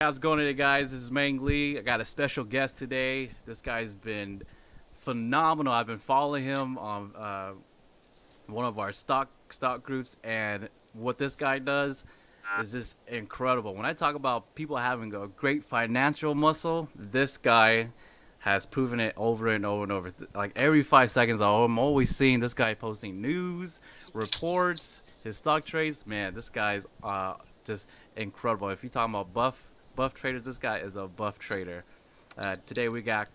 How's it going today, guys? This is Mang Lee. I got a special guest today. This guy's been phenomenal. I've been following him on one of our stock groups, and what this guy does is just incredible. When I talk about people having a great financial muscle, this guy has proven it over and over and over. Like every 5 seconds, I'm always seeing this guy posting news, reports, his stock trades. Man, this guy's just incredible. If you're talking about buff traders, this guy is a buff trader. Today we got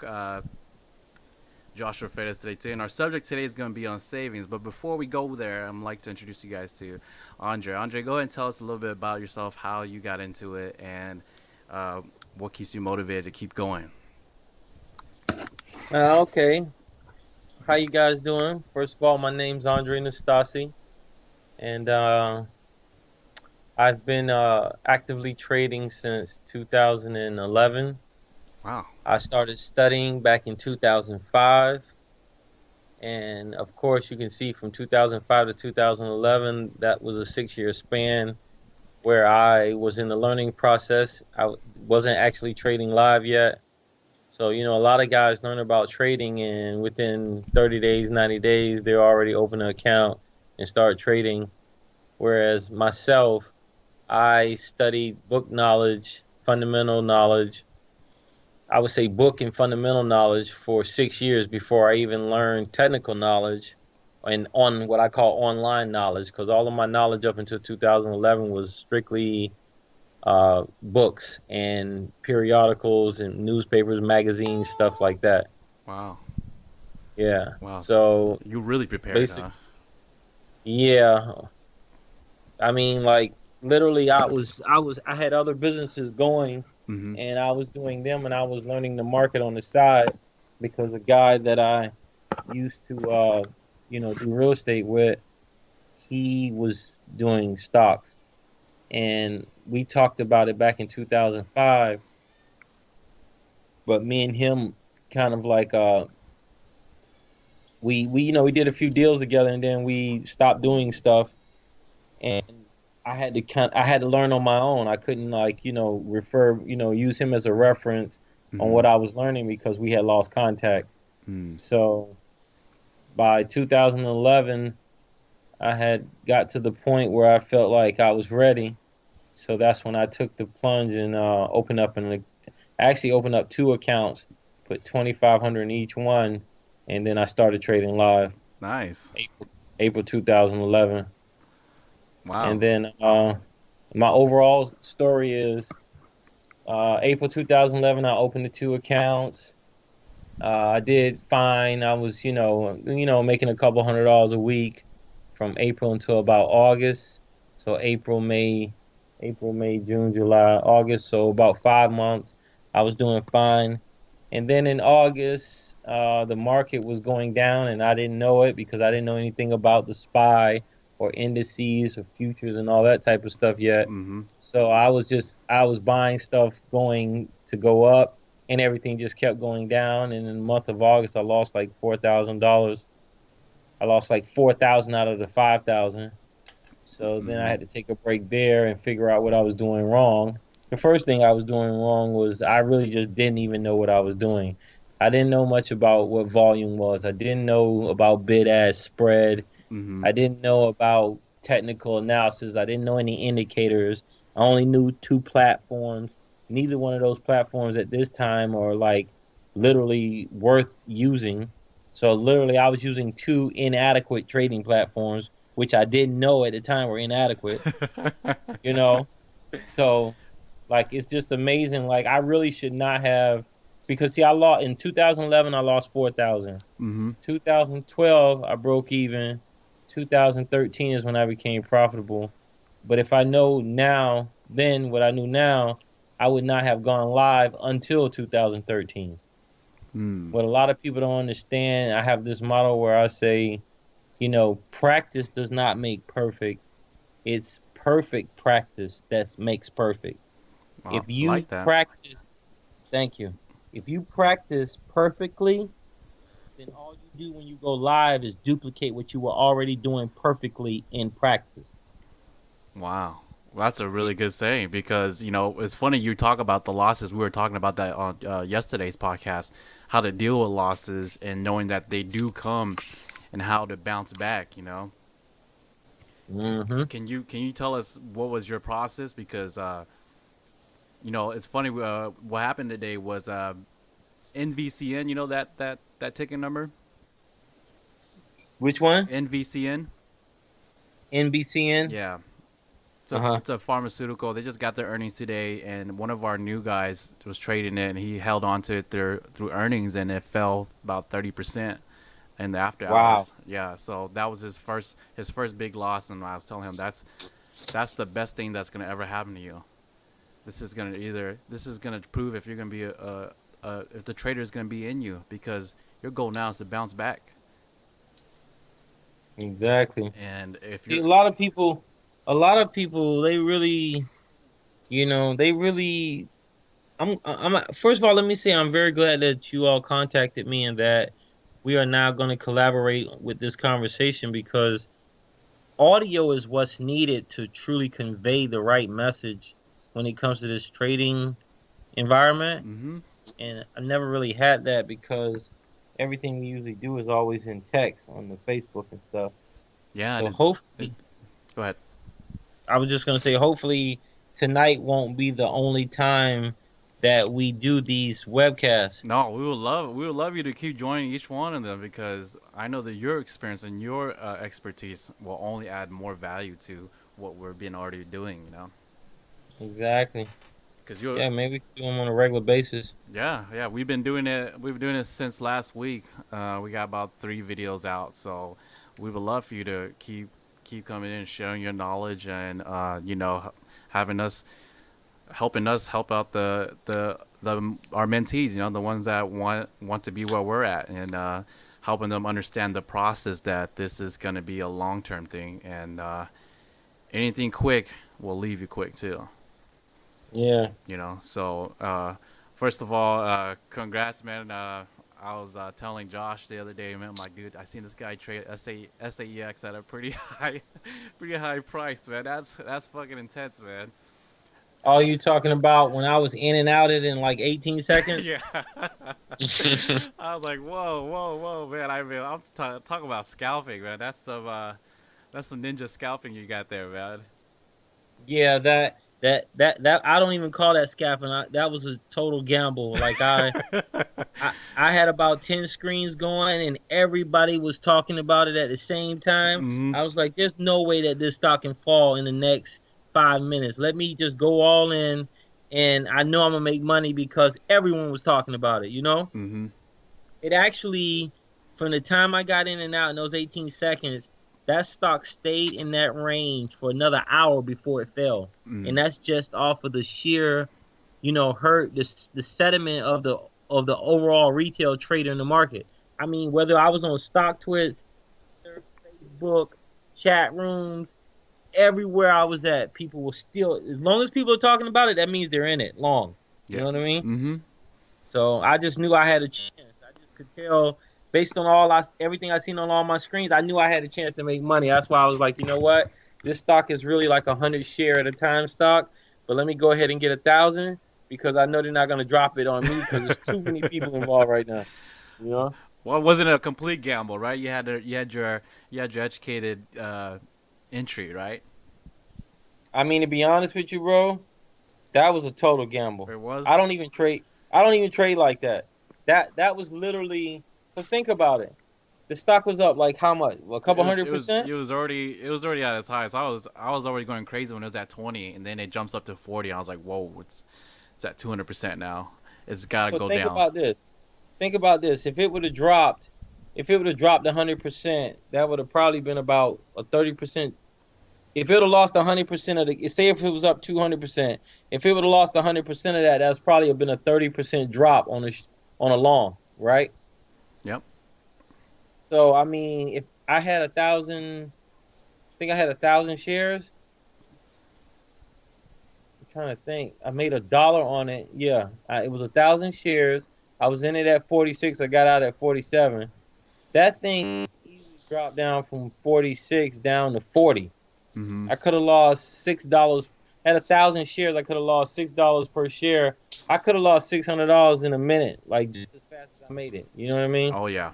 Joshua Freitas today too, and our subject today is going to be on savings. But before we go there, I'd like to introduce you guys to Andre. Andre, go ahead and tell us a little bit about yourself, how you got into it, and what keeps you motivated to keep going. Okay. How you guys doing? First of all, my name's Andre Nastasi, and I've been actively trading since 2011. Wow. I started studying back in 2005, and of course, you can see from 2005 to 2011, that was a 6-year span where I was in the learning process. Wasn't actually trading live yet. So, a lot of guys learn about trading and within 30 days, 90 days, they're already open an account and start trading. Whereas myself, I studied book knowledge, fundamental knowledge. I would say book and fundamental knowledge for 6 years before I even learned technical knowledge and on what I call online knowledge, because all of my knowledge up until 2011 was strictly books and periodicals and newspapers, magazines, stuff like that. Wow. Yeah. Wow. So So you really prepared, basic, huh? yeah. I mean, like literally, I had other businesses going, Mm-hmm. and I was doing them, and I was learning the market on the side because a guy that I used to, do real estate with, he was doing stocks, and we talked about it back in 2005. But me and him kind of like we did a few deals together and then we stopped doing stuff, and I had to learn on my own. I couldn't like use him as a reference on Mm-hmm. what I was learning because we had lost contact. Mm. So by 2011 I had got to the point where I felt like I was ready. So that's when I took the plunge and I actually opened up two accounts, put 2,500 in each one, and then I started trading live. Nice. April 2011. Wow. And then my overall story is April 2011. I opened the two accounts. I did fine. I was, making a couple $100 a week from April until about August. So April, May, June, July, August. So about 5 months, I was doing fine. And then in August, the market was going down, and I didn't know it because I didn't know anything about the SPY or indices or futures and all that type of stuff yet. Mm-hmm. So I was buying stuff going to go up, and everything just kept going down. And in the month of August, I lost like $4,000. I lost like 4,000 out of the 5,000. So then I Mm-hmm. had to take a break there and figure out what I was doing wrong. The first thing I was doing wrong was I really just didn't even know what I was doing. I didn't know much about what volume was. I didn't know about bid ask spread. Mm-hmm. I didn't know about technical analysis. I didn't know any indicators. I only knew two platforms. Neither one of those platforms at this time are like literally worth using. So literally I was using two inadequate trading platforms, which I didn't know at the time were inadequate, you know? So like it's just amazing. Like I really should not have, because see I lost in 2011 I lost 4,000. Mm-hmm. 2012 I broke even. 2013 is when I became profitable. But if I know now, then what I knew now, I would not have gone live until 2013. Mm. What a lot of people don't understand, I have this model where I say, practice does not make perfect. It's perfect practice that makes perfect. Wow. If I you like that. practice, thank you. If you practice perfectly, then all you do when you go live is duplicate what you were already doing perfectly in practice. Wow. Well, that's a really good saying because it's funny you talk about the losses. We were talking about that on yesterday's podcast, how to deal with losses and knowing that they do come, and how to bounce back. Hmm. Can you tell us what was your process? Because it's funny. What happened today was NVCN. You know that ticket number, Which one? NVCN. NBCN. Yeah. It's a, Uh-huh. it's a pharmaceutical. They just got their earnings today, and one of our new guys was trading it, and he held on to it through earnings, and it fell about 30% in the after Wow. hours. Yeah, so that was his first big loss, and I was telling him that's the best thing that's gonna ever happen to you. This is gonna prove if you're gonna be if the trader is gonna be in you, because your goal now is to bounce back, Exactly. and if See, you're a lot of people, they really, they really. First of all, let me say I'm very glad that you all contacted me and that we are now going to collaborate with this conversation because audio is what's needed to truly convey the right message when it comes to this trading environment. mm-hmm. And I never really had that because everything we usually do is always in text on the Facebook and stuff. Yeah, and So it hopefully, go ahead. I was just gonna say, hopefully tonight won't be the only time that we do these webcasts. No, we would love you to keep joining each one of them, because I know that your experience and your expertise will only add more value to what we're been already doing. Exactly. Because you're Yeah, maybe we can do them on a regular basis. yeah, we've been doing it since last week. We got about 3 videos out, so we would love for you to keep coming in, sharing your knowledge, and having us helping us help out the our mentees, the ones that want to be where we're at, and helping them understand the process, that this is going to be a long-term thing, and anything quick will leave you quick too. Yeah. So first of all, congrats, man. I was telling Josh the other day, man, I'm like, dude, I seen this guy trade SAEX at a pretty high pretty high price, man. That's fucking intense, man. All you talking about when I was in and out it in like 18 seconds? Yeah. I was like, whoa, whoa, whoa, man. I'm talking about scalping, man. That's some ninja scalping you got there, man. Yeah, that I don't even call that scalping. That was a total gamble. Like I had about 10 screens going and everybody was talking about it at the same time. Mm-hmm. I was like, there's no way that this stock can fall in the next 5 minutes. Let me just go all in and I know I'm gonna make money because everyone was talking about it, you know? Mm-hmm. It actually, from the time I got in and out in those 18 seconds, that stock stayed in that range for another hour before it fell. Mm-hmm. And that's just off of the sheer, hurt the sediment of the overall retail trader in the market. I mean, whether I was on StockTwits, Facebook, chat rooms, everywhere I was at, people were still, as long as people are talking about it, that means they're in it long. You Yeah. know what I mean? Mm-hmm. So I just knew I had a chance. I just could tell based on everything I seen on all my screens. I knew I had a chance to make money. That's why I was like, you know what? This stock is really like 100 share at a time stock, but let me go ahead and get 1,000 because I know they're not gonna drop it on me because there's too many people involved right now. You know? Well, it wasn't a complete gamble, right? You had your educated entry, right? I mean, to be honest with you, bro, that was a total gamble. It was. I don't even trade. I don't even trade like that. That was literally. Cause think about it. The stock was up like how much? Well, a It couple was hundred it was percent. it was already it was already at its highest. I was already going crazy when it was at 20, and then it jumps up to 40. And I was like, whoa, it's at 200% now. It's got to But go think down. about this. Think about this. If it would have dropped 100%, that would have probably been about a 30%. If it would have lost 100% of the, say if it was up 200%, if it would have lost 100% of that, that's probably been a 30% drop on a long, right? Yep. So I mean, if I had 1,000, I think I had 1,000 shares. I'm trying to think. I made $1 on it. Yeah, it was 1,000 shares. I was in it at 46. I got out at 47. That thing easily dropped down from 46 down to 40. Mm-hmm. I could have lost $6. At 1,000 shares, I could have lost $6 per share. I could have lost $600 in a minute, like just as fast as I made it. You know what I mean? Oh yeah,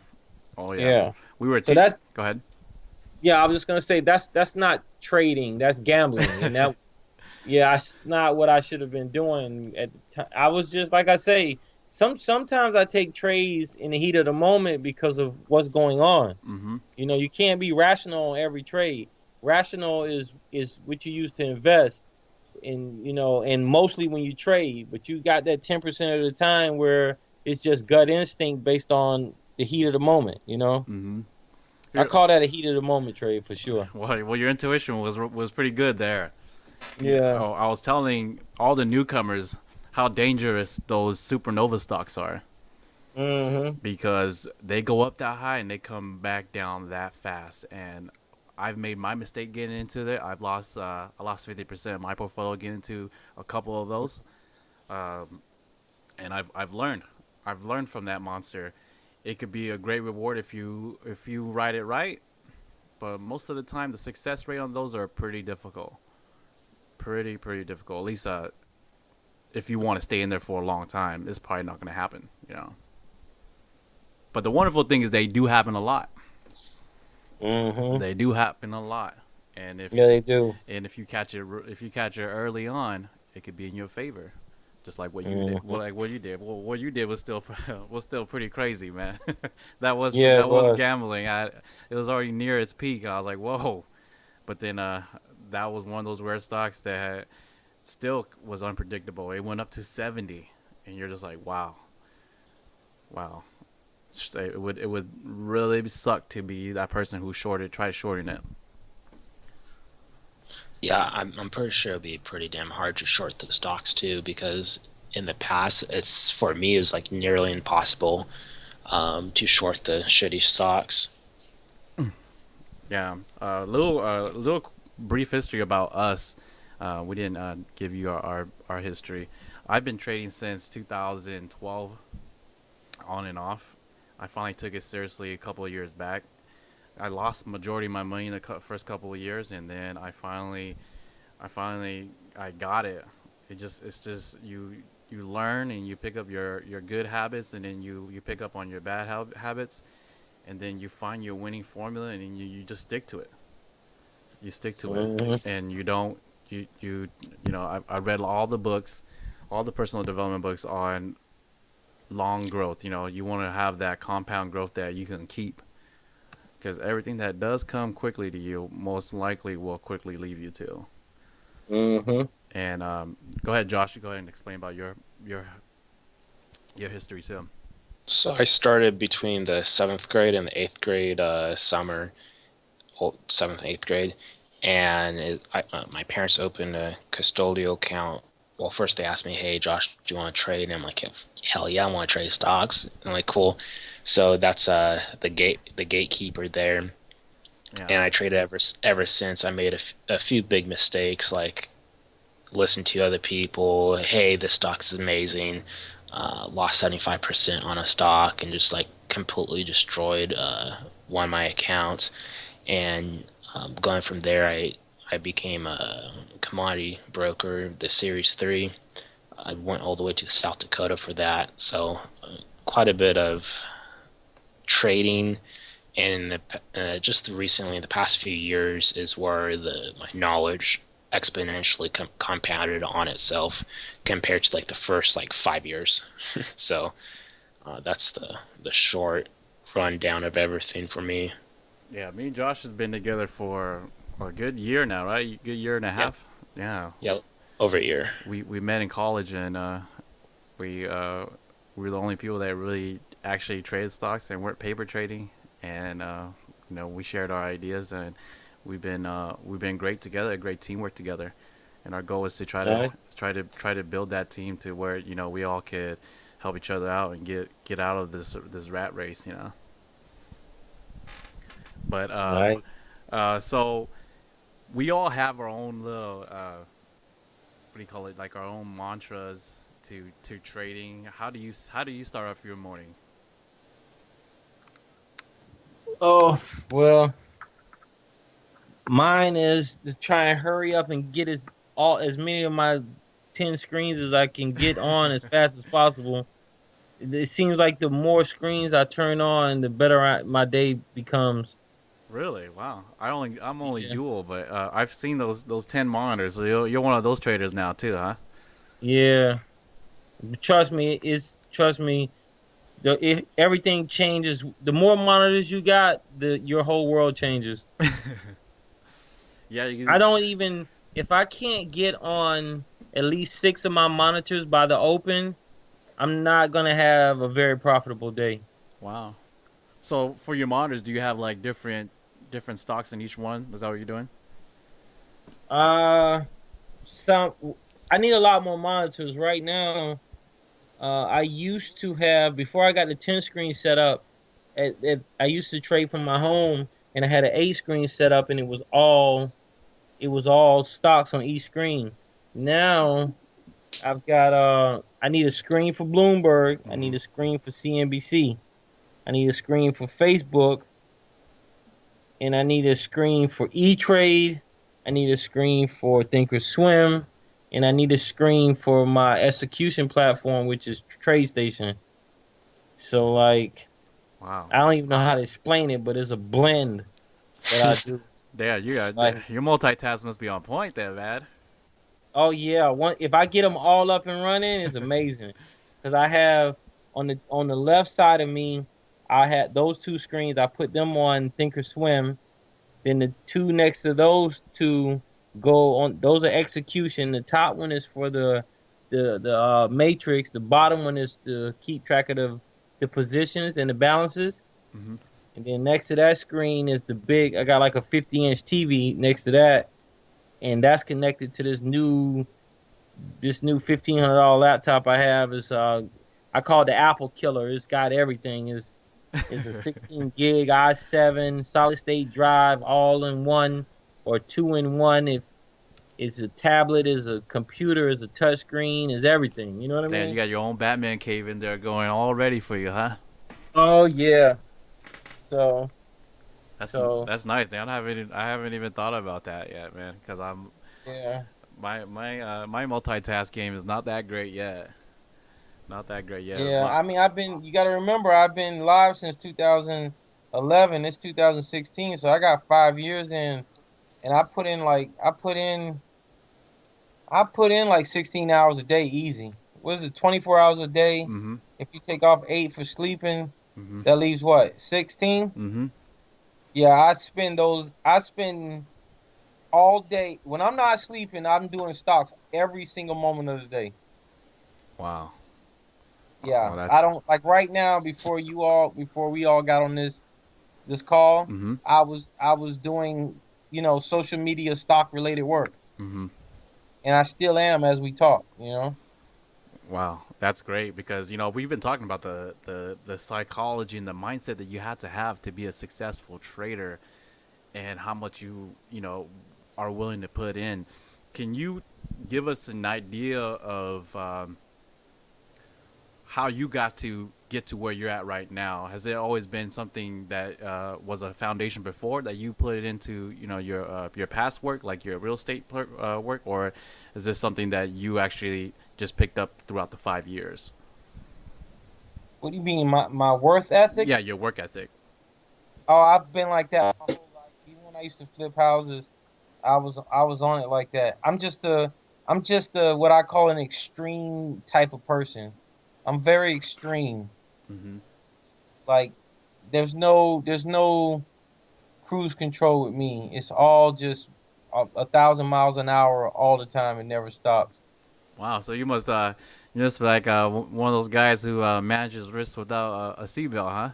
oh yeah. Yeah. We were So that's Go ahead. yeah. I was just gonna say that's not trading. That's gambling, and that yeah, that's not what I should have been doing at the time. I was just like I say. Sometimes I take trades in the heat of the moment because of what's going on. Mm-hmm. You can't be rational on every trade. Rational is what you use to invest and mostly when you trade, but you got that 10% of the time where it's just gut instinct based on the heat of the moment. Mm-hmm. I call that a heat of the moment trade for sure. Well, your intuition was pretty good there. Yeah. Yeah. Oh, I was telling all the newcomers how dangerous those supernova stocks are Mm-hmm. because they go up that high and they come back down that fast. And I've made my mistake getting into it. I lost 50% of my portfolio getting into a couple of those, and I've learned. I've learned from that monster. It could be a great reward if you ride it right, but most of the time the success rate on those are pretty difficult. Pretty difficult. At least if you want to stay in there for a long time, it's probably not going to happen. But the wonderful thing is they do happen a lot. Mm-hmm. They do happen a lot, and Yeah, they do. if you catch it early on, it could be in your favor. Just like what you did. Mm-hmm. Well, what you did was still was still pretty crazy, man. Yeah, it That was was. gambling. It was already near its peak. I was like, whoa. But then that was one of those rare stocks that still was unpredictable. It went up to 70, and you're just like, wow, wow. It would really suck to be that person who tried shorting it. Yeah, I'm pretty sure it'll be pretty damn hard to short those stocks too, because in the past, it's for me it was like nearly impossible to short the shitty stocks. Yeah, little brief history about us. We didn't give you our history. I've been trading since 2012, on and off. I finally took it seriously a couple of years back. I lost majority of my money in the first couple of years, and then I got it. It's just you learn and you pick up your good habits, and then you pick up on your bad habits, and then you find your winning formula, and then you just stick to it. You stick to it, Mm-hmm. and you don't I read all the books, all the personal development books on long growth. You want to have that compound growth that you can keep, because everything that does come quickly to you most likely will quickly leave you too. Mm-hmm. And go ahead, Josh. You go ahead and explain about your history too. So I started between the seventh grade and the eighth grade summer, well, seventh and eighth grade, and my parents opened a custodial account. Well, first they asked me, "Hey, Josh, do you want to trade?" And I'm like, "Hell yeah, I want to trade stocks." And I'm like, "Cool." So that's the gatekeeper there, Yeah. and I traded ever since. I made a few big mistakes, like listen to other people. Hey, this stock is amazing. Lost 75% on a stock and just like completely destroyed one of my accounts. And going from there, I became a commodity broker, the Series 3. I went all the way to South Dakota for that. So quite a bit of trading. And just recently, in the past few years, is where my knowledge exponentially compounded on itself compared to like the first like 5 years. So that's the short rundown of everything for me. Yeah, me and Josh has been together for a good year now, right? Good year and a Yep. half. Yeah. Yep. Over a year. We met in college, and we were the only people that really actually traded stocks and weren't paper trading. And we shared our ideas, and we've been great together, a great teamwork together. And our goal is to Right. try to build that team to where we all could help each other out and get out of this rat race. But Right. so we all have our own little what do you call it, like our own mantras to trading. How do you start off your morning? Oh, well, mine is to try and hurry up and get all as many of my 10 screens as I can get on as fast as possible. It seems like the more screens I turn on, the better my day becomes. Really? Wow. I'm only Yeah. dual, but I've seen those 10 monitors. So you're one of those traders now too, huh? Yeah. Trust me, trust me. Everything changes. The more monitors you got, the your whole world changes. Yeah, I don't even if I can't get on at least 6 of my monitors by the open, I'm not gonna have a very profitable day. wow. So for your monitors, do you have like different stocks in each one? Is that what you're doing? Uh, some I need a lot more monitors right now. I used to have before I got the 10 screen set up. I used to trade from my home, and I had an 8 screen set up, and it was all stocks on each screen. Now I've got I need a screen for Bloomberg. I Mm-hmm. need a screen for CNBC. I need a screen for Facebook, and I need a screen for E Trade. I need a screen for Thinkorswim, and I need a screen for my execution platform, which is TradeStation. So like, Wow. I don't even know how to explain it, but it's a blend that I do. Yeah, Like, your multitask must be on point there, man. oh yeah, if I get them all up and running, it's amazing. Because I have on the left side of me, I had those two screens. I put them on Thinkorswim. Then the two next to those two go on. Those are execution. The top one is for the matrix. The bottom one is to keep track of the positions and the balances. Mm-hmm. And then next to that screen is the big. I got like a 50-inch TV next to that, and that's connected to this new $1,500 laptop I have. Is I call it the Apple Killer. It's got everything. It's a 16 gig i7 solid state drive, all in one or two in one. If it's a tablet, is a computer, is a touchscreen, is everything. You know what I Man, you mean? got your own Batman cave in there going all ready for you, huh? Oh yeah. So That's so that's nice, man. I haven't even thought about that yet, man. Because yeah. my multitask game is not that great yet. Not that great yet. Yeah, I mean, you got to remember, I've been live since 2011. It's 2016, so I got 5 years in, and I put in like 16 hours a day, easy. What is it, 24 hours a day? Mm-hmm. If you take off 8 for sleeping, Mm-hmm. that leaves what, 16? Mm-hmm. Yeah, I spend all day. When I'm not sleeping, I'm doing stocks every single moment of the day. Wow. Yeah, Well, I that's. don't like right now before we all got on this call, Mm-hmm. I was doing, social media stock related work, Mm-hmm. and I still am as we talk. Wow, that's great because we've been talking about the psychology and the mindset that you have to be a successful trader, and how much are willing to put in. Can you give us an idea of how you got to get to where you're at right now? Has there always been something that was a foundation before that you put it into, your past work, like your real estate work, or is this something that you actually just picked up throughout the 5 years? What do you mean, my worth ethic? Yeah, your work ethic. Oh, I've been like that my whole life. Even when I used to flip houses, I was on it like that. I'm just a what I call an extreme type of person. I'm very extreme. Mm-hmm. Like there's no cruise control with me. It's all just a thousand miles an hour all the time. It never stops. Wow, so you must be like one of those guys who manages risks without a seatbelt, huh?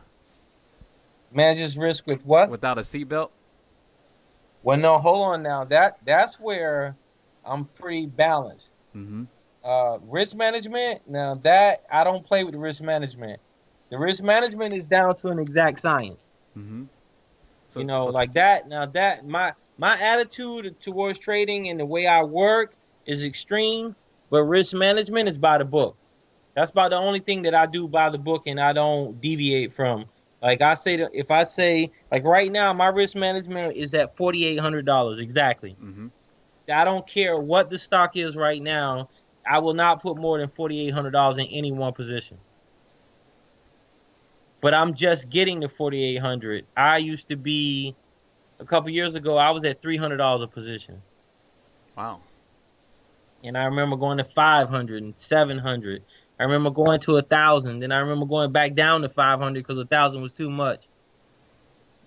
Manages risk with what? Without a seatbelt. Well, no, hold on now. That's where I'm pretty balanced. Mm-hmm. Risk management. Now that I don't play with the risk management. The risk management is down to an exact science. Mm-hmm. Like that. Now that my attitude towards trading and the way I work is extreme, but risk management is by the book. That's about the only thing that I do by the book, and I don't deviate from. Like I say, if I say like right now, my risk management is at $4,800 exactly. Mm-hmm. I don't care what the stock is right now. I will not put more than $4,800 in any one position. But I'm just getting to 4,800. I used to be a couple years ago. I was at $300 a position, Wow. and I remember going to 500 and 700. I remember going to 1,000. Then I remember going back down to 500 because 1,000 was too much.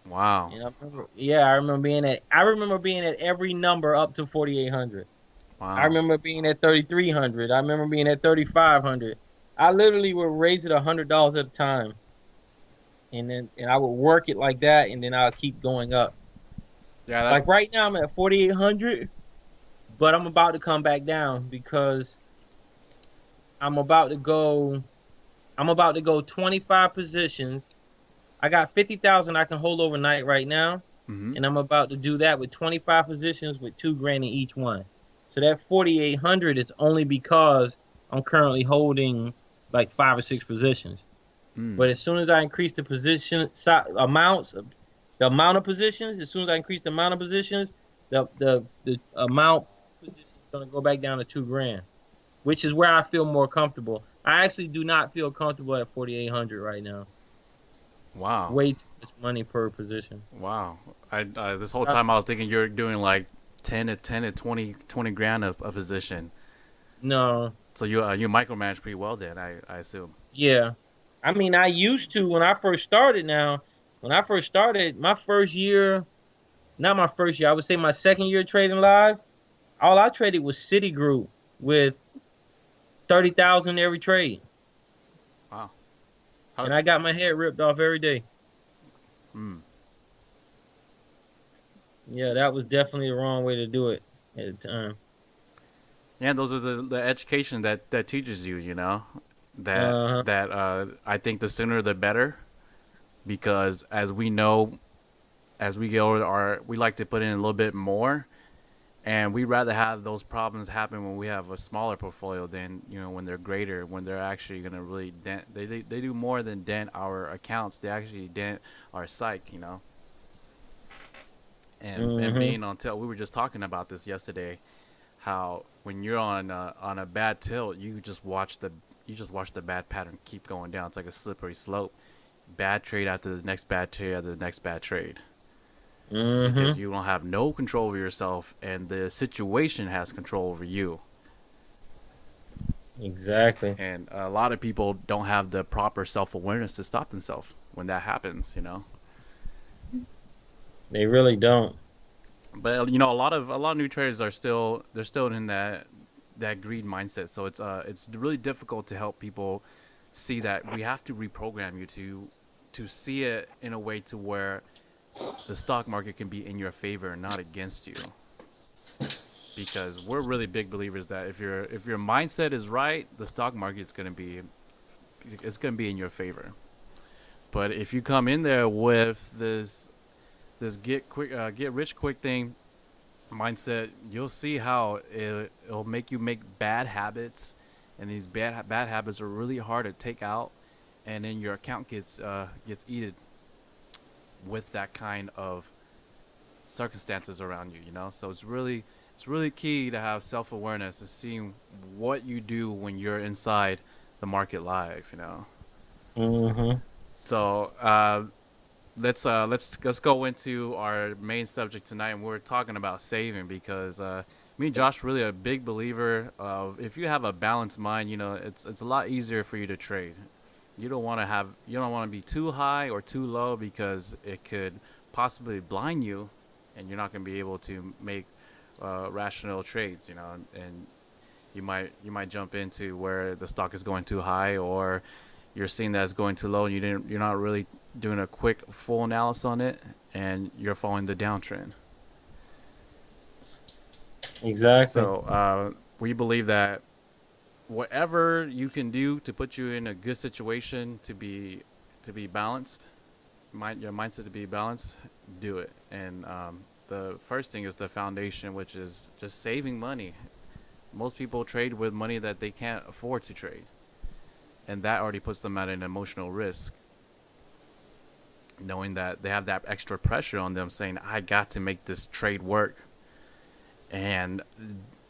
Wow. And I remember being at every number up to 4,800. I Wow. remember being at 3,300. I remember being at 3,500. I literally would raise it $100 at a time, and I would work it like that, and then I'll keep going up. Yeah. That. Like right now, I'm at 4,800, but I'm about to come back down because I'm about to go. I'm about to go 25 positions. I got 50,000 I can hold overnight right now, Mm-hmm. and I'm about to do that with 25 positions with 2 grand in each one. So that 4,800 is only because I'm currently holding like 5 or 6 positions. Mm. But as soon as I increase the position amounts, the amount of positions, as soon as I increase the amount of positions, the amount position is going to go back down to 2 grand, which is where I feel more comfortable. I actually do not feel comfortable at 4,800 right now. Wow. Way too much money per position. Wow. I this whole Uh, time I was thinking you're doing like 10 to 20 grand a position. no, So you micromanage pretty well then, I assume. yeah. I mean, I used to when I first started. Now, when I first started, my first year, not my first year, I would say my second year trading live. All I traded was Citigroup with 30,000 every trade, Wow. How? and I got my head ripped off every day. Mm. Yeah, that was definitely the wrong way to do it at the time. Yeah, those are the education that teaches you, you know, that Uh huh. that I think the sooner the better, because as we know, as we get older, we like to put in a little bit more, and we'd rather have those problems happen when we have a smaller portfolio than when they're greater, when they're actually gonna really dent. They do more than dent our accounts. They actually dent our psyche, and Hmm. being on tilt. We were just talking about this yesterday. How when you're on a bad tilt, you just watch the bad pattern keep going down. It's like a slippery slope. Bad trade after the next bad trade after the next bad trade, because Hmm. you don't have no control over yourself, and the situation has control over you. Exactly. And a lot of people don't have the proper self awareness to stop themselves when that happens. They really don't. But a lot of new traders they're still in that greed mindset. So it's really difficult to help people see that we have to reprogram you to see it in a way to where the stock market can be in your favor and not against you. Because we're really big believers that if your mindset is right, the stock market's gonna be in your favor. But if you come in there with this get rich quick thing mindset, you'll see how it'll make you make bad habits, and these bad habits are really hard to take out, and then your account gets eaten with that kind of circumstances around you. So it's really key to have self awareness to seeing what you do when you're inside the market live. Hmm. So let's go into our main subject tonight, and we're talking about saving because me and Josh are really a big believer of if you have a balanced mind, it's a lot easier for you to trade. You don't want to be too high or too low because it could possibly blind you, and you're not going to be able to make rational trades. And you might jump into where the stock is going too high, or you're seeing that it's going too low, and you're not really doing a quick full analysis on it, and you're following the downtrend. Exactly. So we believe that whatever you can do to put you in a good situation to be balanced, your mindset to be balanced, do it. And the first thing is the foundation, which is just saving money. Most people trade with money that they can't afford to trade, and that already puts them at an emotional risk, knowing that they have that extra pressure on them saying, I got to make this trade work. and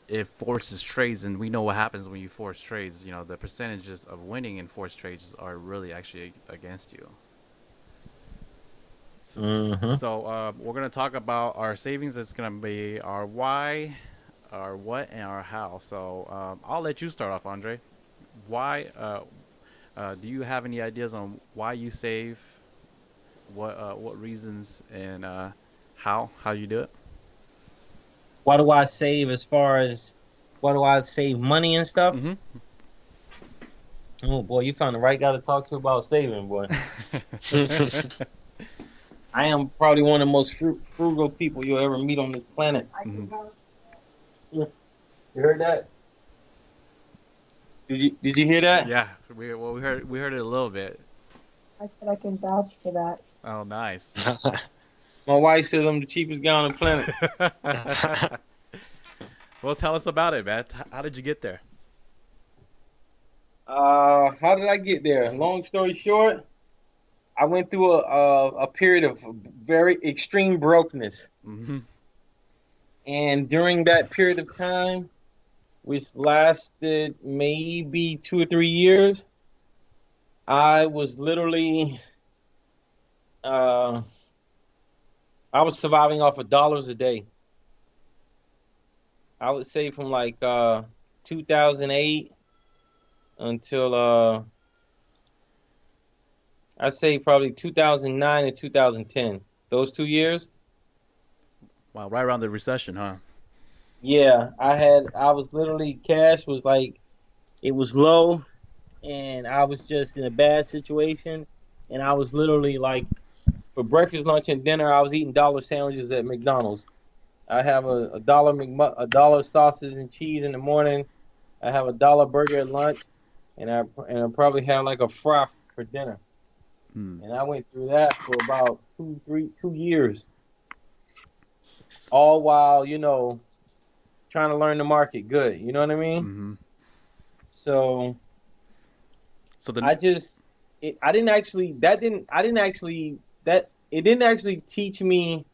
it forces trades, and we know what happens when you force trades. You know, the percentages of winning in forced trades are really actually against you. So, Mm-hmm. so we're gonna talk about our savings. It's gonna be our why, our what, and our how. So I'll let you start off, Andre. Why? Do you have any ideas on why you save? What reasons and how you do it? Why do I save as far as why do I save money and stuff? Mm-hmm. Oh boy, you found the right guy to talk to about saving, boy. I am probably one of the most frugal people you'll ever meet on this planet. Mm-hmm. Yeah, you heard that? Did you hear that? Yeah, we heard it a little bit. I said I can vouch for that. Oh, nice. My wife says I'm the cheapest guy on the planet. Well, tell us about it, man. How did you get there? How did I get there? Long story short, I went through a period of very extreme brokenness, Mm-hmm. and during that period of time, which lasted maybe 2 or 3 years, I was literally uh, I was surviving off of dollars a day. I would say from like 2008 until I'd say probably 2009 and 2010. Those 2 years. Wow, right around the recession, huh? Yeah, I was literally cash was like it was low and I was just in a bad situation and I was literally like for breakfast, lunch and dinner I was eating dollar sandwiches at McDonald's. I have a dollar sausage and cheese in the morning. I have a dollar burger at lunch and I probably have like a fry for dinner. Hmm. And I went through that for about 2 years, all while trying to learn the market good. You know what I mean? Mm-hmm. So So then, I just it, I didn't actually that didn't I didn't actually that it didn't actually teach me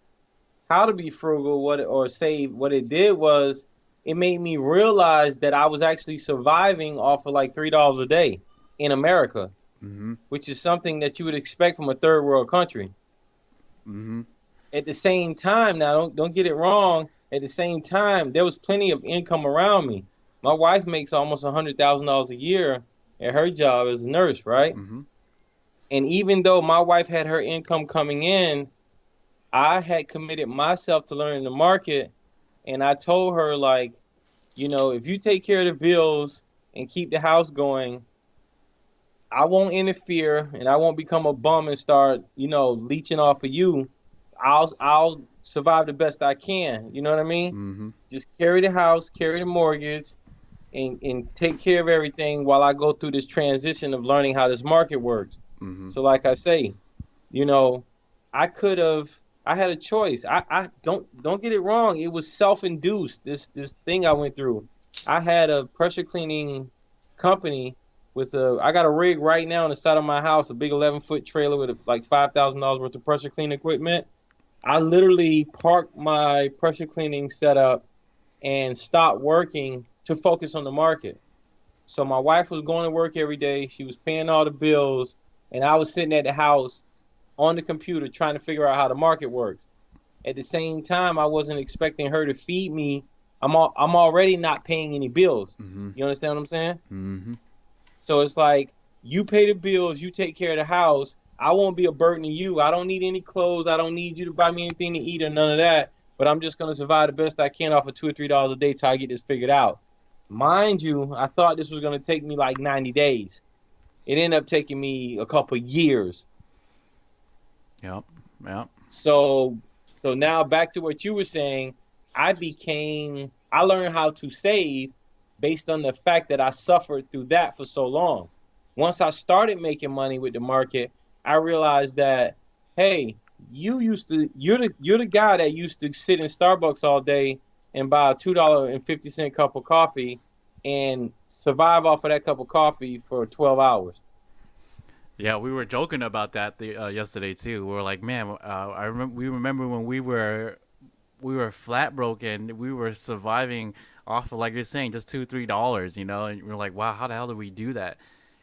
how to be frugal or save. What it did was it made me realize that I was actually surviving off of like $3 a day in America, mm-hmm. which is something that you would expect from a third world country. Mm-hmm. At the same time, now don't get it wrong. At the same time, there was plenty of income around me. My wife makes almost $100,000 a year at her job as a nurse, right? Mm-hmm. And even though my wife had her income coming in, I had committed myself to learning the market, and I told her like, if you take care of the bills and keep the house going, I won't interfere and I won't become a bum and start, leeching off of you. I'll survive the best I can. You know what I mean? Mm-hmm. Just carry the house, carry the mortgage, and take care of everything while I go through this transition of learning how this market works. Mm-hmm. So like I say, you know, I could have I had a choice. I don't get it wrong. It was self-induced, this thing I went through. I had a pressure cleaning company I got a rig right now on the side of my house, a big 11-foot trailer with like $5,000 worth of pressure cleaning equipment. I literally parked my pressure cleaning setup and stopped working to focus on the market. So my wife was going to work every day. She was paying all the bills, and I was sitting at the house on the computer trying to figure out how the market works. At the same time, I wasn't expecting her to feed me. I'm already not paying any bills. Mm-hmm. You understand what I'm saying? Mm-hmm. So it's like you pay the bills, you take care of the house. I won't be a burden to you. I don't need any clothes. I don't need you to buy me anything to eat or none of that. But I'm just gonna survive the best I can off of $2 or $3 a day till I get this figured out. Mind you, I thought this was gonna take me like 90 days. It ended up taking me a couple years. Yep. Yep. So now back to what you were saying, I learned how to save based on the fact that I suffered through that for so long. Once I started making money with the market, I realized that hey, you're the guy that used to sit in Starbucks all day and buy a $2.50 cup of coffee and survive off of that cup of coffee for 12 hours. Yeah, we were joking about that yesterday too. We were like, man, we remember when we were flat broke and we were surviving off of, like you're saying, just $2-3, you know, and we're like, wow, how the hell did we do that?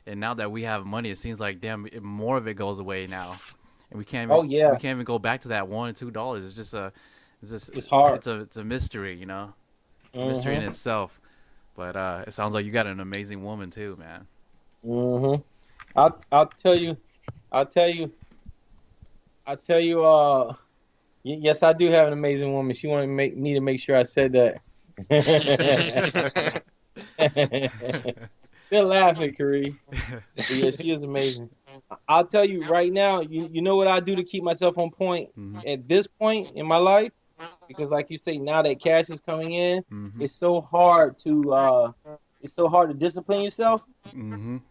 And now that we have money, it seems like damn, more of it goes away now, and Oh we yeah, can't even go back to that $1 or $2. It's just it's hard. it's a mystery, you know. It's a mystery in Mhm. itself. But it sounds like you got an amazing woman too, man. Mhm. I'll tell you. I'll tell you. I'll tell you. Yes, I do have an amazing woman. She wanted me to make sure I said that. They're laughing, Karee. But yeah, she is amazing. I'll tell you right now. You know what I do to keep myself on point Mhm. at this point in my life? Because like you say, now that cash is coming in, Mhm. it's so hard to discipline yourself. Mhm.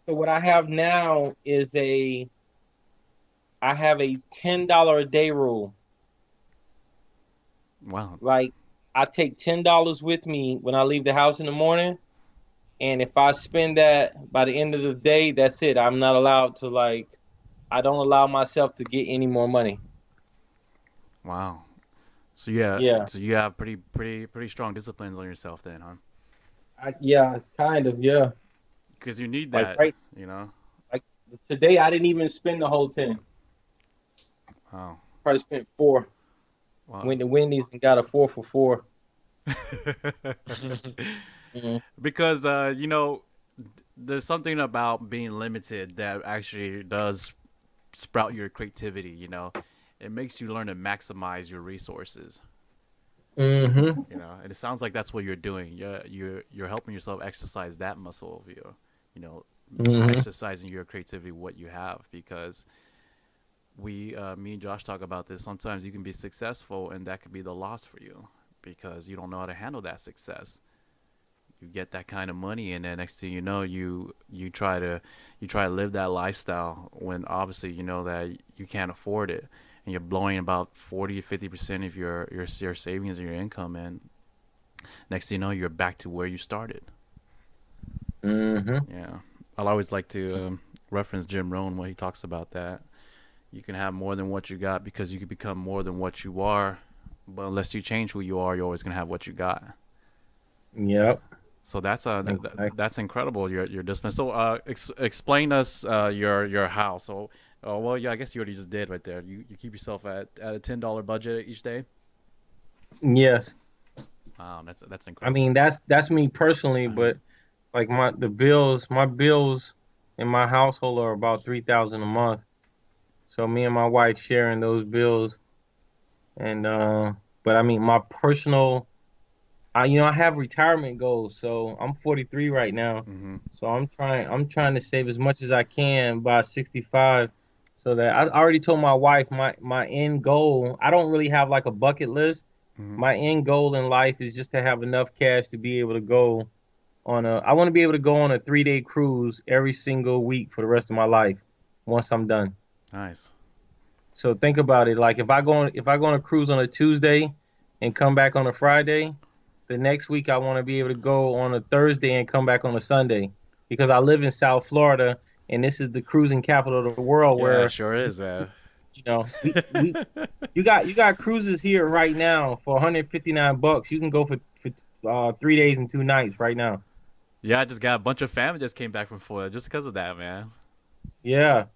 So what I have now is I have a $10 a day rule. Wow. Like I take $10 with me when I leave the house in the morning, and if I spend that by the end of the day, that's it. I'm not allowed to I don't allow myself to get any more money. Wow. Yeah. So you have pretty strong disciplines on yourself then, huh? Yeah, kind of, yeah. Because you need Like that, right you know. like today I didn't even spend the whole 10. Wow. Probably spent 4. Wow. Went to Wendy's and got a 4 for 4. Mhm. Because you know, there's something about being limited that actually does sprout your creativity. You know, it makes you learn to maximize your resources. Mhm. You know, and it sounds like that's what you're doing. You're helping yourself exercise that muscle of you know, Mhm. exercising your creativity, what you have. Because me and Josh talk about this. Sometimes you can be successful, and that could be the loss for you because you don't know how to handle that success. You get that kind of money, and then next thing you know, you try to live that lifestyle when obviously you know that you can't afford it, and you're blowing about 40 to 50% of your savings and your income, and next thing you know, you're back to where you started. Mhm. Yeah, I'll always like to reference Jim Rohn when he talks about that. You can have more than what you got because you can become more than what you are, but unless you change who you are, you're always gonna have what you got. Yep. So Exactly. that's incredible. Your discipline. So explain us your house. So well, yeah, I guess you already just did right there. You keep yourself at a $10 budget each day. Yes. Wow, that's I incredible. mean, that's me personally, Uh-huh. but like my bills in my household are about 3,000 a month. So me and my wife sharing those bills, and but I mean, my personal, I have retirement goals. So I'm 43 right now, Mm-hmm. so I'm trying to save as much as I can by 65, so that I already told my wife my end goal. I don't really have like a bucket list. Mm-hmm. My end goal in life is just to have enough cash to be able to go I want to be able to go on a 3-day cruise every single week for the rest of my life once I'm done. Nice. So think about it. Like if I go on a cruise on a Tuesday and come back on a Friday, the next week I want to be able to go on a Thursday and come back on a Sunday because I live in South Florida and this is the cruising capital of the world Yeah, it where sure is, man. you know we you got cruises here right now for 159 bucks. You can go for 3 days and 2 nights right now. Yeah, I just got a bunch of family just came back from Florida just because of that, man. Yeah.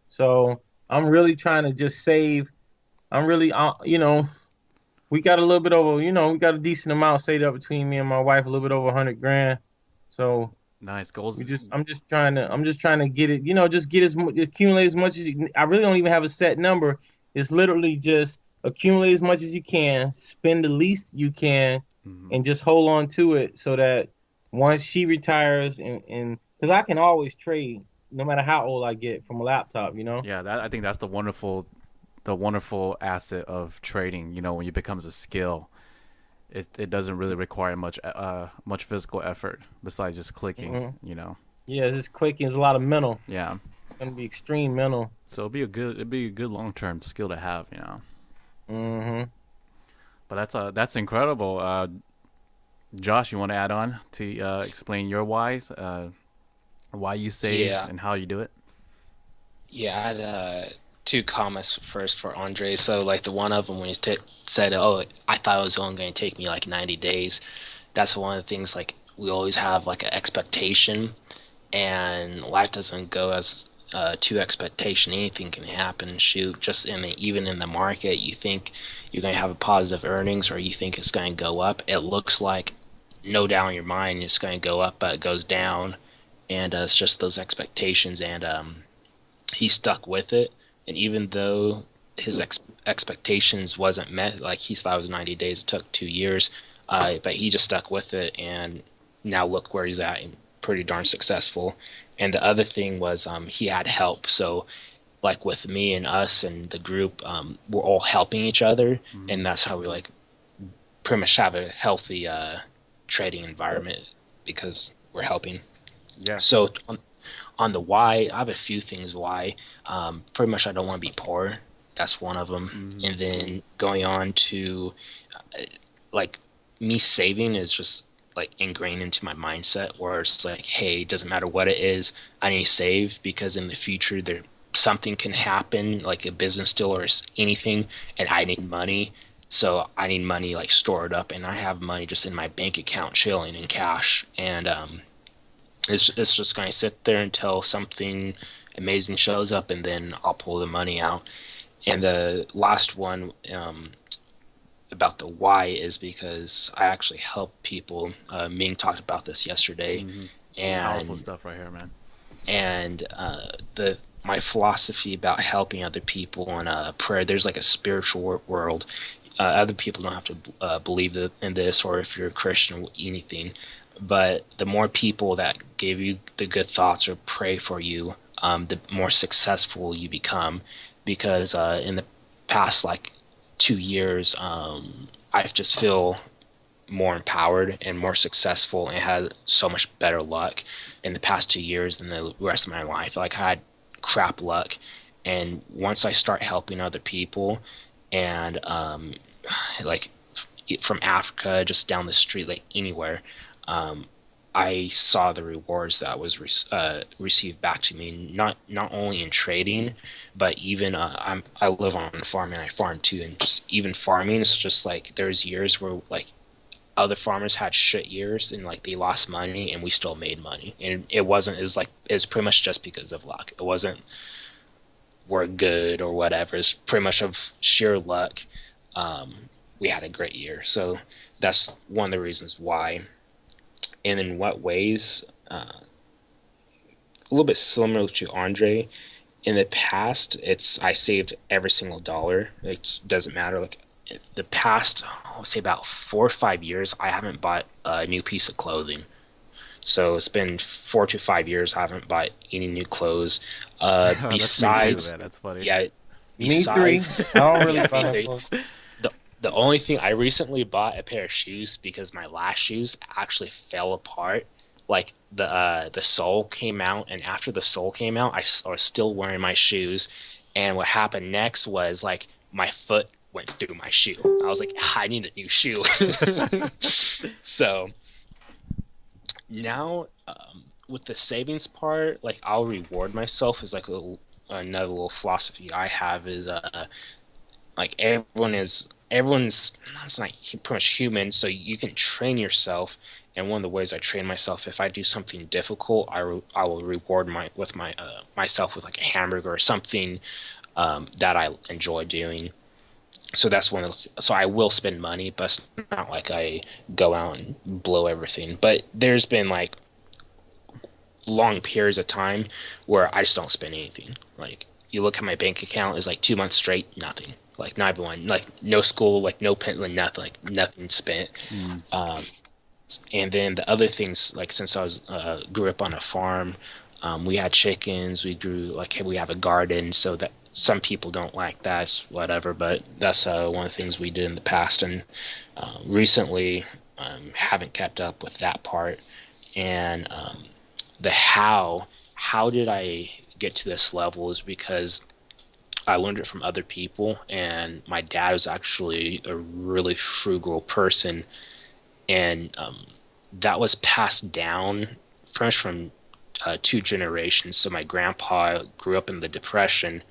So I'm really trying to just save. I'm really, we got a little bit over, we got a decent amount saved up between me and my wife, a little bit over 100 grand. So Nice goals. I'm just trying to get it, just get accumulate as much as I really don't even have a set number. It's literally just accumulate as much as you can, spend the least you can, Mm-hmm. and just hold on to it so that once she retires and because I can always trade no matter how old I get from a laptop, you know? Yeah, I think that's the wonderful asset of trading. You know, when it becomes a skill, it doesn't really require much physical effort besides just clicking. Hmm. You know. Yeah, it's just clicking. It's a lot of mental. Yeah. It's gonna be extreme mental. So it'd be a good long term skill to have. You know. Hmm. But that's incredible. Josh, you want to add on to explain your whys, why you save Yeah, and how you do it? yeah. two comments first for Andre. So like the one of them when he said, "Oh, I thought it was only going to take me like 90 days." That's one of the things like we always have like an expectation, and life doesn't go as to expectation. Anything can happen. Shoot, just even in the market, you think you're going to have a positive earnings, or you think it's going to go up. It looks like no doubt in your mind it's going to go up, but it goes down, and it's just those expectations. And he stuck with it, and even though his expectations wasn't met, like he thought it was 90 days, it took 2 years, but he just stuck with it, and now look where he's at, and pretty darn successful. And the other thing was he had help, so like with me and us and the group, we're all helping each other, and that's how we like pretty much have a healthy trading environment because we're helping. Yeah. So on the why, I have a few things why. Pretty much I don't want to be poor. That's one of them. And then going on to like me saving is just like ingrained into my mindset where it's like, hey, it doesn't matter what it is, I need to save because in the future there something can happen, like a business deal or anything, and I need money. So I need money like stored up, and I have money just in my bank account chilling in cash. And it's just going to sit there until something amazing shows up, and then I'll pull the money out. And the last one about the why is because I actually help people. Ming talked about this yesterday, It's powerful and stuff right here, man. the my philosophy about helping other people and prayer. There's like a spiritual world. Other people don't have to believe in this, or if you're a Christian or anything. But the more people that give you the good thoughts or pray for you, the more successful you become. Because in the past like 2 years, I just feel more empowered and more successful and had so much better luck in the past 2 years than the rest of my life. Like I had crap luck, and once I start helping other people, and like from Africa, just down the street, like anywhere, I saw the rewards that was received back to me. Not only in trading, but even I live on a farm and I farm too, and just even farming, it's just like there's years where like other farmers had shit years and like they lost money and we still made money, and it's pretty much just because of luck. It wasn't we're good or whatever. It's pretty much of sheer luck. um, we had a great year, so that's one of the reasons why. And in what ways, a little bit similar to Andre. In the past, it's I saved every single dollar. It doesn't matter. Like the past, I'll say about 4 or 5 years, I haven't bought a new piece of clothing. So it's been 4 to 5 years I haven't bought any new clothes. That's me too, Besides, man. That's funny. yeah, Me three. besides, I don't really yeah, buy me no three. clothes. The the only thing I recently bought a pair of shoes because my last shoes actually fell apart. Like the sole came out, and after the sole came out, I was still wearing my shoes. And what happened next was like my foot went through my shoe. I was like, I need a new shoe. So now, with the savings part, like I'll reward myself is like another little philosophy I have is like everyone's it's not pretty much human, so you can train yourself. And one of the ways I train myself, if I do something difficult, I will reward myself with like a hamburger or something that I enjoy doing. So that's one of those, so I will spend money, but it's not like I go out and blow everything. But there's been like long periods of time where I just don't spend anything. Like you look at my bank account, is like 2 months straight, nothing. Like not even one, like no school, like no pen, like nothing spent. Um, and then the other things, like since I was grew up on a farm, we had chickens. We grew like we have a garden, so that some people don't like that, whatever. But that's one of the things we did in the past, and recently haven't kept up with that part. And the how did I get to this level is because I learned it from other people, and my dad was actually a really frugal person, and that was passed down pretty much from 2 generations. So my grandpa grew up in the Depression,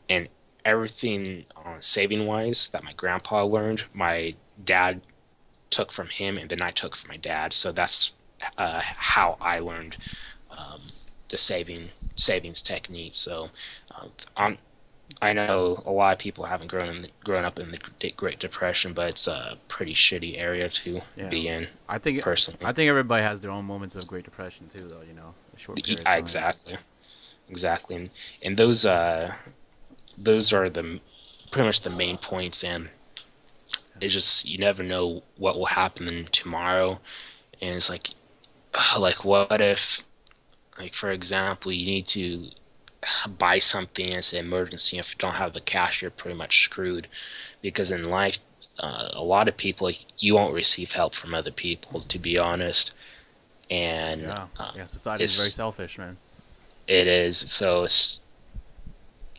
and everything saving wise that my grandpa learned, my dad took from him, and then I took from my dad. So that's how I learned um, the savings technique. So on I know a lot of people haven't grown up in the Great Depression, but it's a pretty shitty area to Yeah, be in, I think personally. I think everybody has their own moments of Great Depression too, though. A short period of Yeah, time. exactly, exactly, and those are the pretty much the main points, and it's just you never know what will happen tomorrow, and it's like what if, like for example, you need to buy something as an emergency. If you don't have the cash, you're pretty much screwed, because in life, a lot of people, like, you won't receive help from other people, to be honest, and Yeah, yeah. Society is very it's selfish, man. it is so it's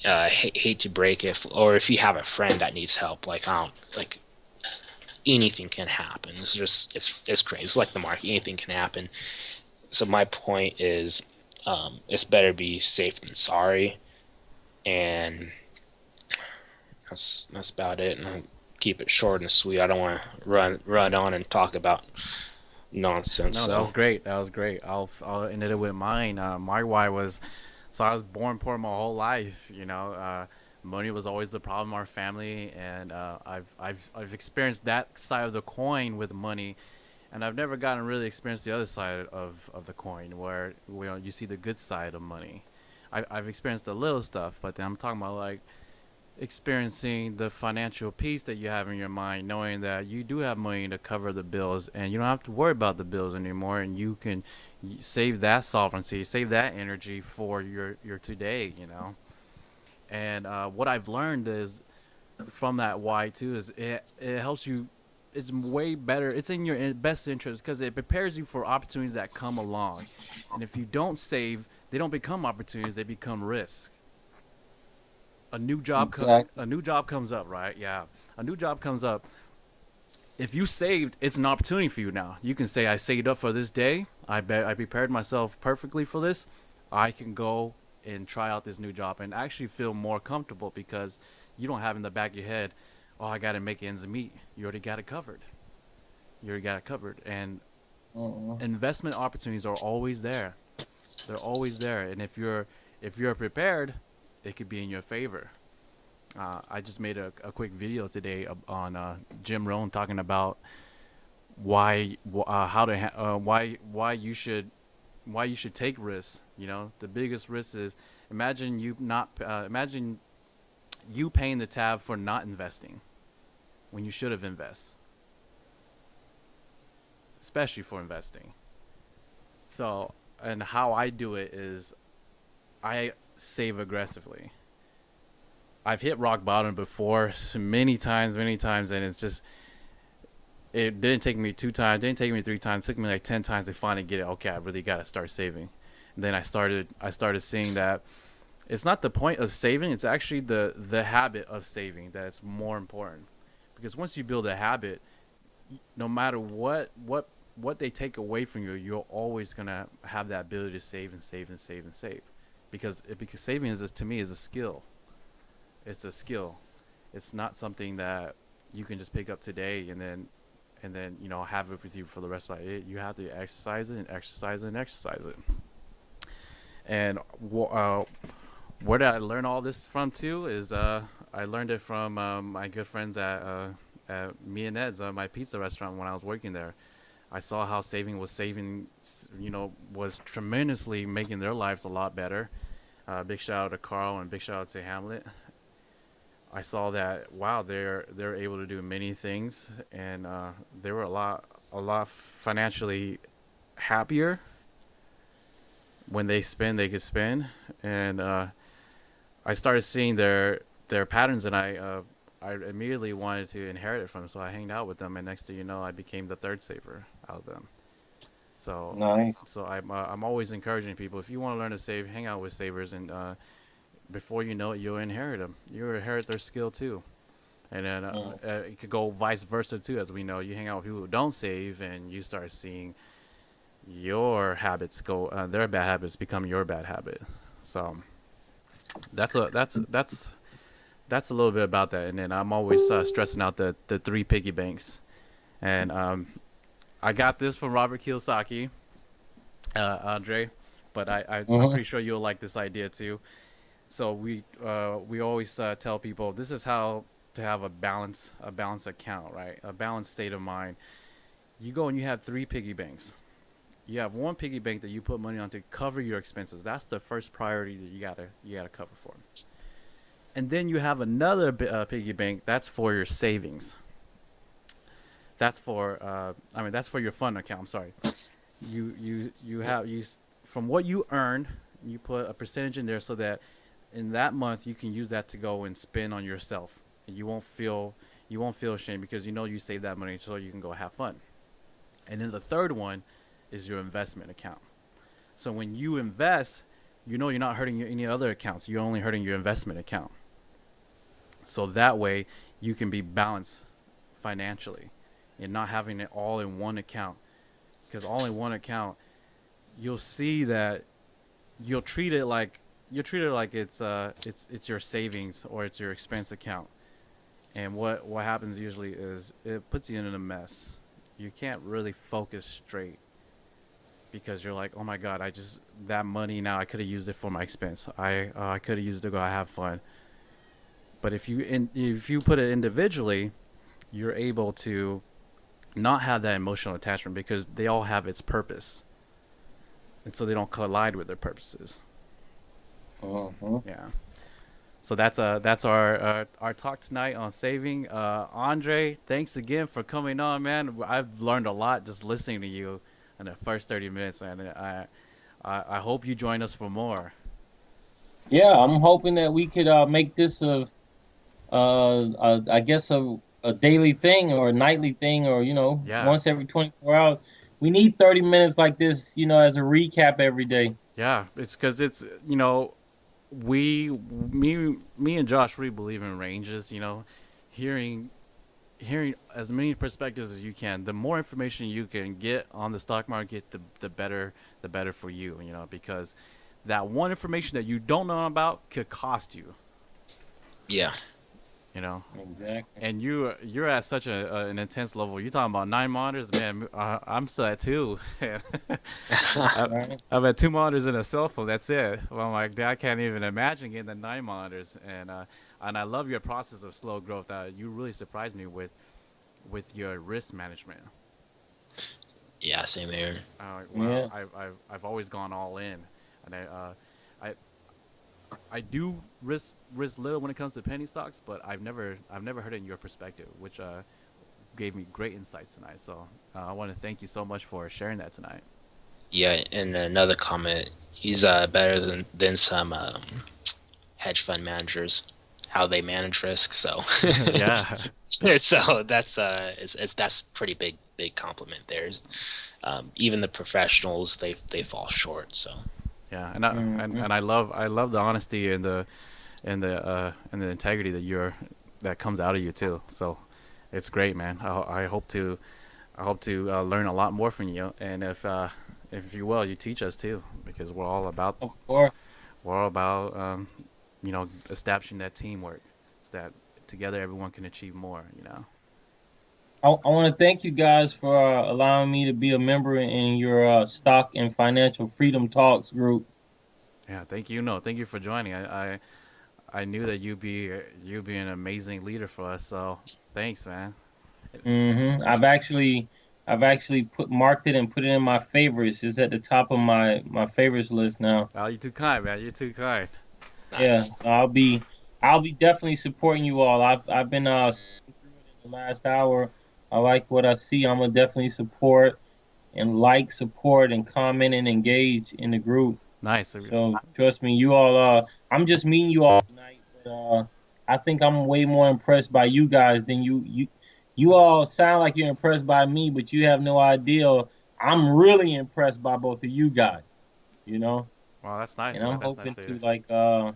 hate to break it, or if you have a friend that needs help, like I don't like anything can happen. It's crazy. It's like the market. Anything can happen. So my point is, it's better be safe than sorry, and that's about it. And I'll keep it short and sweet. I don't want to run on and talk about nonsense. No, that So was great. That was great. I'll end it with mine. My why was, so I was born poor my whole life. Money was always the problem in our family, and I've experienced that side of the coin with money, and I've never gotten really experienced the other side of the coin where you see the good side of money. I've experienced the little stuff, but then I'm talking about like experiencing the financial peace that you have in your mind, knowing that you do have money to cover the bills and you don't have to worry about the bills anymore, and you can save that sovereignty, save that energy for your today. And what I've learned is from that why too is it helps you. It's way better. It's in your best interest because it prepares you for opportunities that come along. And if you don't save, they don't become opportunities; they become risks. A Exactly. new job comes up, right? Yeah, a new job comes up. If you saved, it's an opportunity for you now. You can say, I saved up for this day. I bet I prepared myself perfectly for this. I can go and try out this new job and actually feel more comfortable because you don't have in the back of your head, oh, I got to make ends meet. You already got it covered. You already got it covered. And Mm-mm. investment opportunities are always there. They're always there. And if you're prepared, it could be in your favor. I just made a quick video today on Jim Rohn talking about why you should take risks. The biggest risk is imagine you paying the tab for not investing when you should have invested, especially for investing. So, and how I do it is I save aggressively. I've hit rock bottom before many times, and it didn't take me 2 times, didn't take me 3 times, it took me like 10 times to finally get it. Okay, I really gotta start saving. And then I started seeing that it's not the point of saving; it's actually the habit of saving that's more important. Because once you build a habit, no matter what they take away from you, you're always gonna have that ability to save and save and save and save. Because saving to me is a skill. It's a skill. It's not something that you can just pick up today and then have it with you for the rest of life. You have to exercise it and exercise it and exercise it. And where did I learn all this from too? Is I learned it from my good friends at Me and Ed's, my pizza restaurant when I was working there. I saw how was tremendously making their lives a lot better. Big shout out to Carl and big shout out to Hamlet. I saw that wow, they're able to do many things, and they were a lot financially happier when they spend. They could spend, and I started seeing their patterns, and I immediately wanted to inherit it from them. So I hanged out with them, and next thing you know, I became the third saver out of them. So Nice. I'm always encouraging people, if you want to learn to save, hang out with savers, and before you know it, you'll inherit them. You'll inherit their skill too. And then Mm. it could go vice versa too, as we know. You hang out with people who don't save, and you start seeing their bad habits become your bad habit. So that's that's a little bit about that. And then I'm always stressing out the three piggy banks. And I got this from Robert Kiyosaki, Andre, but I'm Hmm. pretty sure you'll like this idea too. So we always tell people this is how to have a balance account, right? A balanced state of mind. You go and you have three piggy banks. You have one piggy bank that you put money on to cover your expenses. That's the first priority that you gotta cover for. And then you have another piggy bank that's for your savings. That's for that's for your fund account. I'm sorry. You have from what you earn, you put a percentage in there so that in that month you can use that to go and spend on yourself, and you won't feel ashamed because you know you save that money so you can go have fun. And then the third one is your investment account. So when you invest, you know you're not hurting any other accounts. You're only hurting your investment account. So that way you can be balanced financially and not having it all in one account. Because all in one account, you'll see that you'll treat it like it's your savings or it's your expense account. And what happens usually is it puts you in a mess. You can't really focus straight because you're like, oh my god, I just that money now I could have used it for my expense. I could have used it to go have fun. But if you put it individually, you're able to not have that emotional attachment because they all have its purpose, and so they don't collide with their purposes. Hmm. Yeah. So that's our talk tonight on saving. Andre, thanks again for coming on, man. I've learned a lot just listening to you in the first 30 minutes, and I hope you join us for more. Yeah, I'm hoping that we could make this I guess a daily thing or a nightly thing or Yeah, once every 24 hours. We need 30 minutes like this, as a recap every day. yeah. It's because it's me and Josh really believe in ranges. Hearing hearing as many perspectives as you can. The more information you can get on the stock market, the better for you. Because that one information that you don't know about could cost you. Yeah. You know, Exactly. and you're at such an intense level. You're talking about 9 monitors, man. I'm still at two. Right. I've had two monitors and a cell phone. That's it. Well, I'm like, I can't even imagine getting the 9 monitors. And I love your process of slow growth. You really surprised me with your risk management. Yeah, same here. Wow, Yeah. I've always gone all in, and I I do risk little when it comes to penny stocks, but I've never heard it in your perspective, which gave me great insights tonight. So I want to thank you so much for sharing that tonight. Yeah, and another comment. He's better than some hedge fund managers, how they manage risk. So, Yeah, so that's pretty big compliment. There's even the professionals they fall short. So yeah, and I love the honesty and the integrity that comes out of you too. So it's great, man. I hope to learn a lot more from you, and if you will, you teach us too, because Of course. we're all about establishing that teamwork, so that together everyone can achieve more. I want to thank you guys for allowing me to be a member in your stock and financial freedom talks group. Yeah, thank you. No, thank you for joining. I knew that you'd be an amazing leader for us. So thanks, man. I've actually put marked it and put it in my favorites. It's at the top of my favorites list now. Oh, you're too kind, man. You're too kind. Yeah, nice. so I'll be definitely supporting you all. I've been sitting through it in the last hour. I like what I see. I'm gonna definitely support and support and comment and engage in the group. Nice. So trust me, you all. I'm just meeting you all tonight, but I think I'm way more impressed by you guys than you all sound like you're impressed by me, but you have no idea. I'm really impressed by both of you guys. You know, Well, that's nice, and man. I'm That's nice hoping to to hear.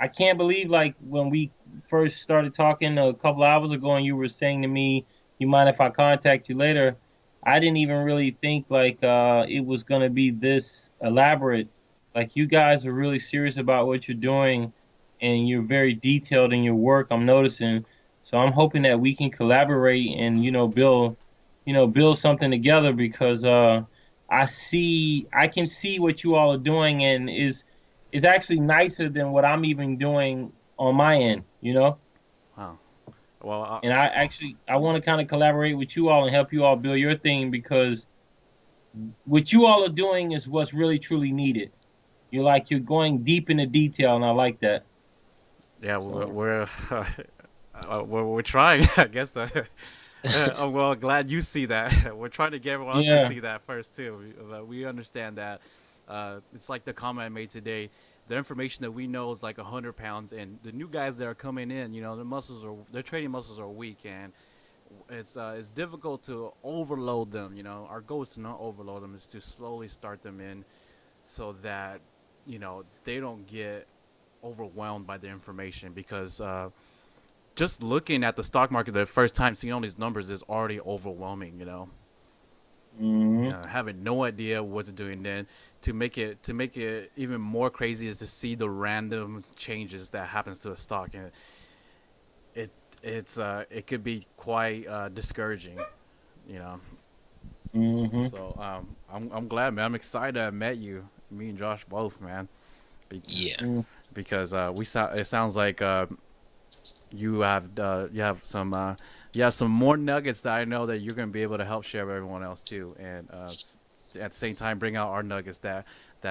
I can't believe like when we first started talking a couple hours ago, and you were saying to me, "You mind if I contact you later?" I didn't even really think like it was gonna be this elaborate. Like you guys are really serious about what you're doing, and you're very detailed in your work. I'm noticing, so I'm hoping that we can collaborate and build something together because I can see what you all are doing and is actually nicer than what I'm even doing on my end. Wow. Well, And I want to kind of collaborate with you all and help you all build your thing because what you all are doing is what's really truly needed. You're going deep into detail, and I like that. yeah, So we're trying. I guess. I'm well glad you see that. We're trying to get everyone else to yeah. see that first too. We understand that. It's like the comment I made today. The information that we know is like 100 pounds, and the new guys that are coming in, their training muscles are weak, and it's difficult to overload them. Our goal is to not overload them, is to slowly start them in, so that they don't get overwhelmed by the information because just looking at the stock market the first time seeing all these numbers is already overwhelming. Hmm. Having no idea what to do, and then to make it even more crazy is to see the random changes that happens to a stock, and it it could be quite discouraging, you know. Hmm. So I'm glad, man. I'm excited I met you, me and Josh both, man. Be- Yeah. because it sounds like you have some more nuggets that I know that you're gonna be able to help share with everyone else too, and at the same time bring out our nuggets that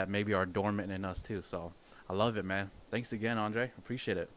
maybe are dormant in us too. So I love it, man. Thanks again, Andre. Appreciate it.